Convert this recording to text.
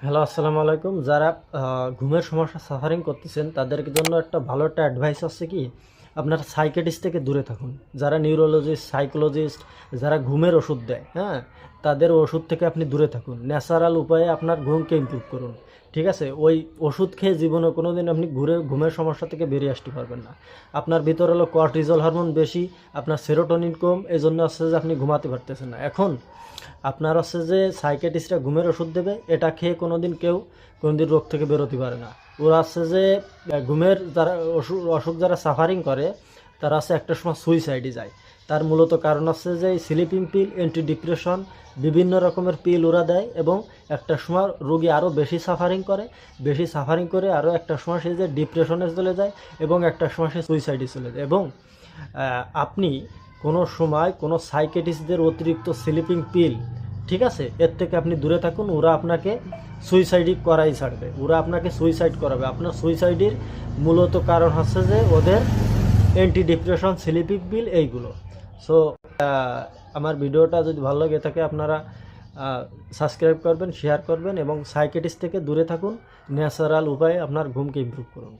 Hello, আসসালামু আলাইকুম। যারা ঘুমের সমস্যা সাফারিং করতেছেন তাদের জন্য ভালো একটা অ্যাডভাইস আছে কি, আপনারা সাইকিয়াট্রিস্ট থেকে দূরে থাকুন। যারা নিউরোলজিস্ট, সাইকোলজিস্ট, যারা ঘুমের ওষুধ দেয়, হ্যাঁ, তাদের ওষুধ থেকে আপনি দূরে থাকুন। ন্যাচারাল উপায়ে আপনার ঘুমকে ইমপ্রুভ করুন। ঠিক আছে? ওই ওষুধ খেয়ে জীবনে কোনো দিন আপনি ঘুমের সমস্যা থেকে বেরিয়ে আসতে পারবেন না। আপনার ভিতরে হলো কর্টিজল হরমোন বেশি, আপনার সেরোটোনিন কম, এই জন্য হচ্ছে যে আপনি ঘুমাতে পারতেছেন না। এখন আপনার হচ্ছে যে সাইকিয়াট্রিস্টরা ঘুমের ওষুধ দেবে, এটা খেয়ে কেউ কোনোদিন রোগ থেকে বেরোতে পারে না। ওরা হচ্ছে যে ঘুমের যারা অসুখ যারা সাফারিং করে, তারা হচ্ছে একটা সময় সুইসাইডে যায়। তার মূলত কারণ হচ্ছে যে স্লিপিং পিল, অ্যান্টি ডিপ্রেশন, বিভিন্ন রকমের পিল ওরা দেয়, এবং একটা সময় রোগী আরও বেশি সাফারিং করে আরও একটা সময় সে যে ডিপ্রেশনে চলে যায়, এবং একটা সময় সে সুইসাইডে চলে যায়। এবং আপনি কোনো সময় কোনো সাইকিয়াট্রিস্টদের অতিরিক্ত স্লিপিং পিল, ঠিক আছে, এর থেকে আপনি দূরে থাকুন। ওরা আপনাকে সুইসাইড করাবে। আপনার সুইসাইডের মূলত কারণ হচ্ছে যে ওদের অ্যান্টি ডিপ্রেশন, স্লিপিং পিল, এইগুলো। সো আমার ভিডিওটা যদি ভালো লাগে থাকে, আপনারা সাবস্ক্রাইব করবেন, শেয়ার করবেন, এবং সাইকিয়াট্রিস্ট থেকে দূরে থাকুন। ন্যাচারাল উপায়ে আপনার ঘুমকে ইমপ্রুভ করুন।